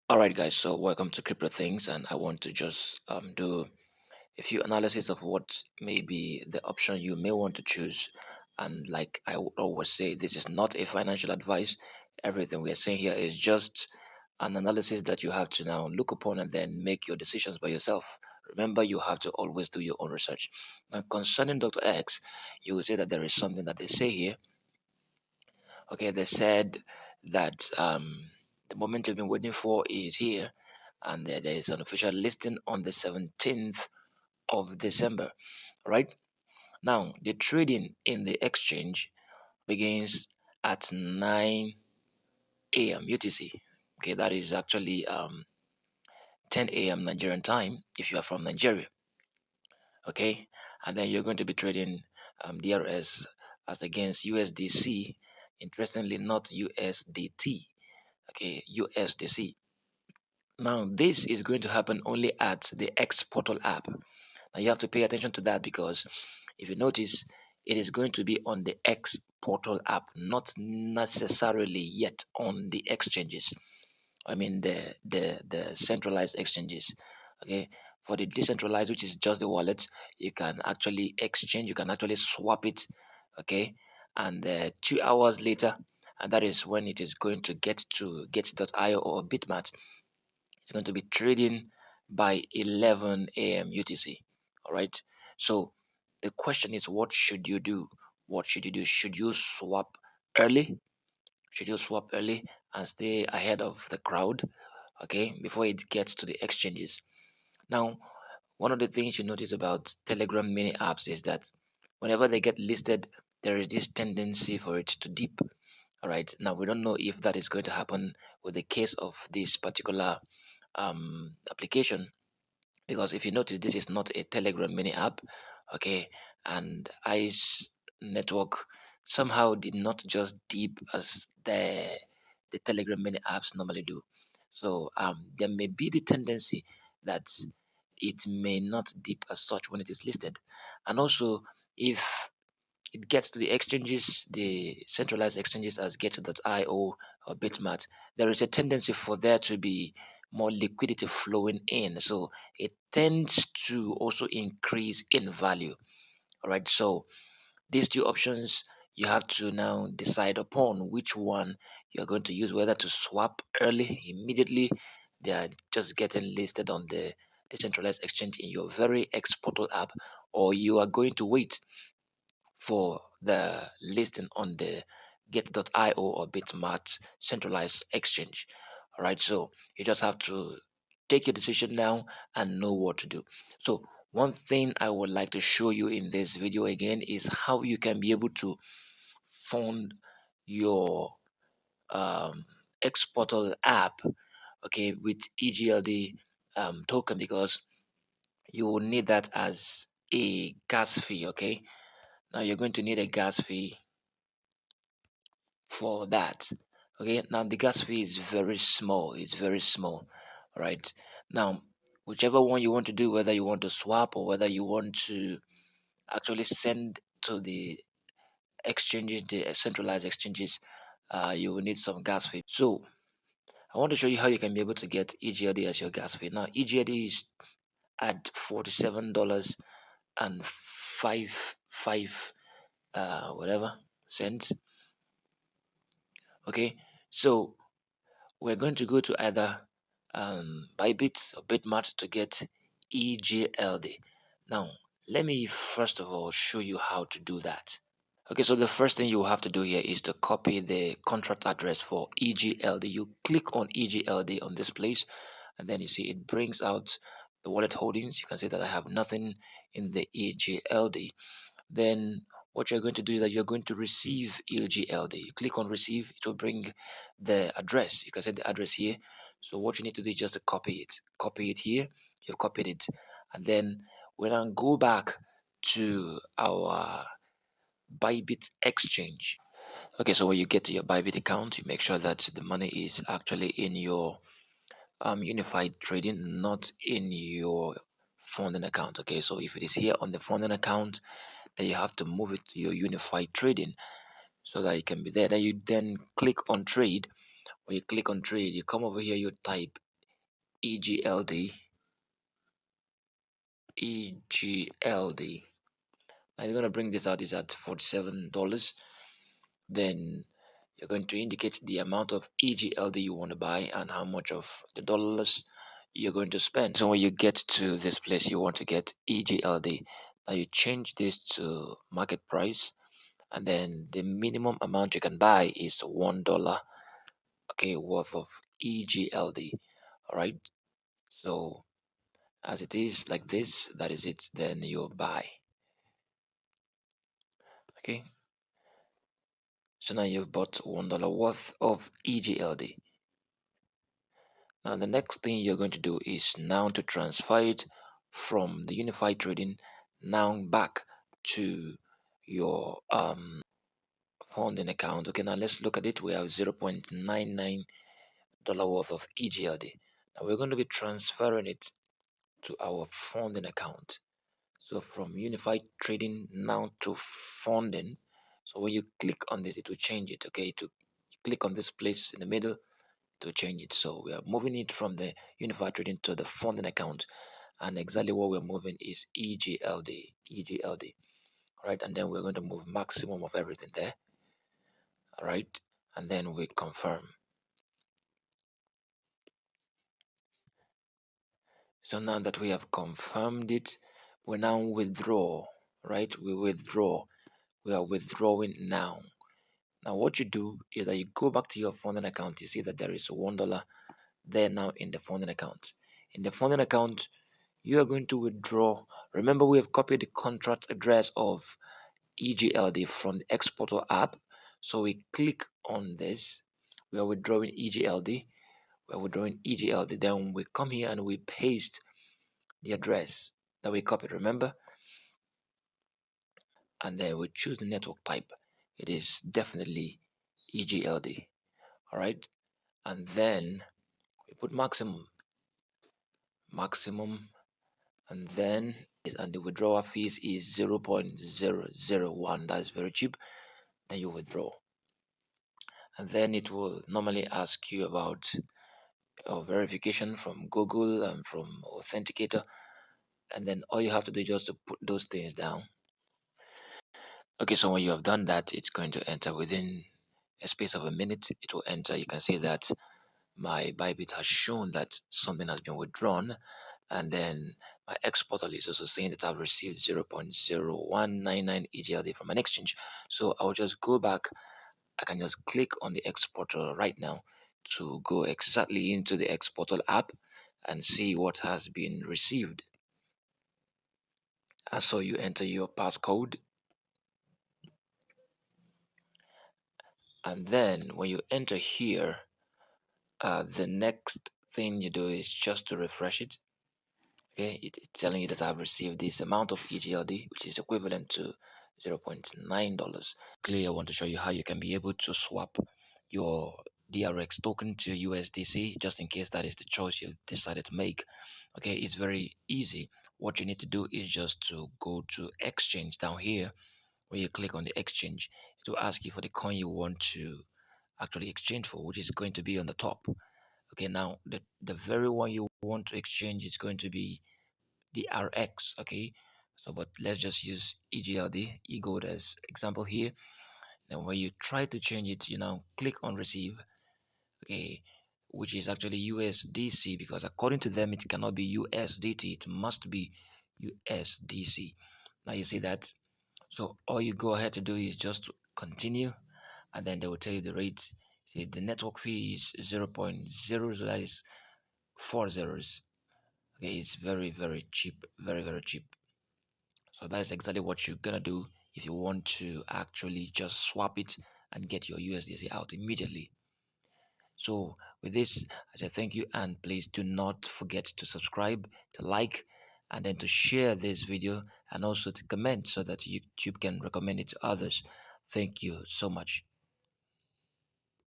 All right, guys. So welcome to Crypto Things, and I want to just do a few analysis of what may be the option you may want to choose. And like I would always say, this is not a financial advice. Everything we are saying here is just an analysis that you have to now look upon and then make your decisions by yourself. Remember, you have to always do your own research. Now, concerning Dr. X, you will say that there is something that they say here. Okay, they said that the moment you've been waiting for is here, and there is an official listing on the 17th of December. Right now, the trading in the exchange begins at 9 a.m. UTC. Okay, that is actually 10 a.m. Nigerian time if you are from Nigeria. Okay, and then you're going to be trading DRS as against USDC. Interestingly, not USDT. Okay, USDC. Now, this is going to happen only at the X Portal app. Now, you have to pay attention to that because if you notice, it is going to be on the X Portal app, not necessarily yet on the exchanges. I mean, the centralized exchanges. Okay, for the decentralized, which is just the wallet, you can actually exchange, you can actually swap it. Okay, and 2 hours later, and that is when it is going to get to get.io or Bitmat. It's going to be trading by 11 a.m. UTC. All right. So the question is, what should you do? What should you do? Should you swap early? Should you swap early and stay ahead of the crowd? Okay, before it gets to the exchanges. Now, one of the things you notice about Telegram mini apps is that whenever they get listed, there is this tendency for it to dip. All right. Now we don't know if that is going to happen with the case of this particular application, because if you notice, this is not a Telegram mini app. Okay, and ICE network somehow did not just dip as the Telegram mini apps normally do. So there may be the tendency that it may not dip as such when it is listed. And also, if it gets to the exchanges, the centralized exchanges as Get.io or Bitmat, there is a tendency for there to be more liquidity flowing in. So it tends to also increase in value. All right. So these two options, you have to now decide upon which one you're going to use, whether to swap early, immediately. They are just getting listed on the decentralized exchange in your very X Portal app, or you are going to wait for the listing on the get.io or Bitmart centralized exchange. All right, so you just have to take your decision now and know what to do. So, one thing I would like to show you in this video again is how you can be able to fund your um, Exportal app, okay, with EGLD token, because you will need that as a gas fee, okay. Now you're going to need a gas fee for that. Okay, now the gas fee is very small, it's very small. All right, now whichever one you want to do, whether you want to swap or whether you want to actually send to the exchanges, the centralized exchanges, you will need some gas fee. So I want to show you how you can be able to get EGLD as your gas fee. Now EGLD is at $47 and five whatever cents. Okay, so we're going to go to either Bybit or Bitmart to get EGLD. Now, let me first of all show you how to do that. Okay, so the first thing you have to do here is to copy the contract address for EGLD. You click on EGLD on this place, and then you see it brings out the wallet holdings. You can see that I have nothing in the EGLD. Then what you're going to do is that you're going to receive EGLD. You click on receive, it will bring the address. You can set the address here. So what you need to do is just to copy it. Copy it here. You've copied it. And then we now go back to our Bybit exchange. Okay, so when you get to your Bybit account, you make sure that the money is actually in your unified trading, not in your funding account. Okay, so if it is here on the funding account, then you have to move it to your unified trading so that it can be there. Then you then click on trade. When you click on trade, you come over here, you type EGLD. EGLD. I'm gonna bring this out is at $47. Then you're going to indicate the amount of EGLD you want to buy and how much of the dollars you're going to spend. So when you get to this place, you want to get EGLD. Now you change this to market price, and then the minimum amount you can buy is $1, okay, worth of EGLD. All right. So as it is like this, that is it. Then you buy. Okay. So now you've bought $1 worth of EGLD. Now the next thing you're going to do is now to transfer it from the unified trading now back to your funding account. Okay, now let's look at it. We have $0.99 worth of EGLD. Now we're going to be transferring it to our funding account. So from unified trading now to funding. So when you click on this, it will change it. Okay, to click on this place in the middle to change it. So we are moving it from the unified trading to the funding account, and exactly what we're moving is EGLD, right? And then we're going to move maximum of everything there, all right? And then we confirm. So now that we have confirmed it, we now withdraw, right? We are withdrawing now. Now what you do is that you go back to your funding account. You see that there is $1 there now in the funding account. In the funding account, you are going to withdraw. Remember, we have copied the contract address of EGLD from the exporter app. So we click on this. We are withdrawing EGLD. We are withdrawing EGLD. Then we come here and we paste the address that we copied. Remember, and then we choose the network type. It is definitely EGLD. All right, and then we put maximum, and then and the withdrawal fees is 0.001. That's very cheap. Then you withdraw, and then it will normally ask you about verification from Google and from authenticator, and then all you have to do is just to put those things down. Okay, so when you have done that, it's going to enter within a space of a minute. It will enter. You can see that my Bybit has shown that something has been withdrawn, and then my exporter is also saying that I've received 0.0199 EGLD from an exchange. So I'll just go back. I can just click on the exporter right now to go exactly into the exporter app and see what has been received. And so you enter your passcode, and then when you enter here, the next thing you do is just to refresh it. Okay, it's telling you that I've received this amount of EGLD, which is equivalent to $0.9. Clearly, I want to show you how you can be able to swap your DRX token to USDC, just in case that is the choice you've decided to make. Okay, it's very easy. What you need to do is just to go to exchange down here. When you click on the exchange, it will ask you for the coin you want to actually exchange for, which is going to be on the top. Okay, now the very one you want to exchange is going to be DRX. Okay, so but let's just use EGLD, ego as example here. Then when you try to change it, you now click on receive, okay, which is actually USDC, because according to them it cannot be USDT, it must be USDC. Now you see that. So all you go ahead to do is just to continue, and then they will tell you the rate. See, the network fee is 0.0, so that is 4 zeros. Okay, it's very cheap, very cheap. So that is exactly what you're gonna do if you want to actually just swap it and get your USDC out immediately. So with this, I say thank you, and please do not forget to subscribe, to like, and then to share this video, and also to comment so that YouTube can recommend it to others. Thank you so much.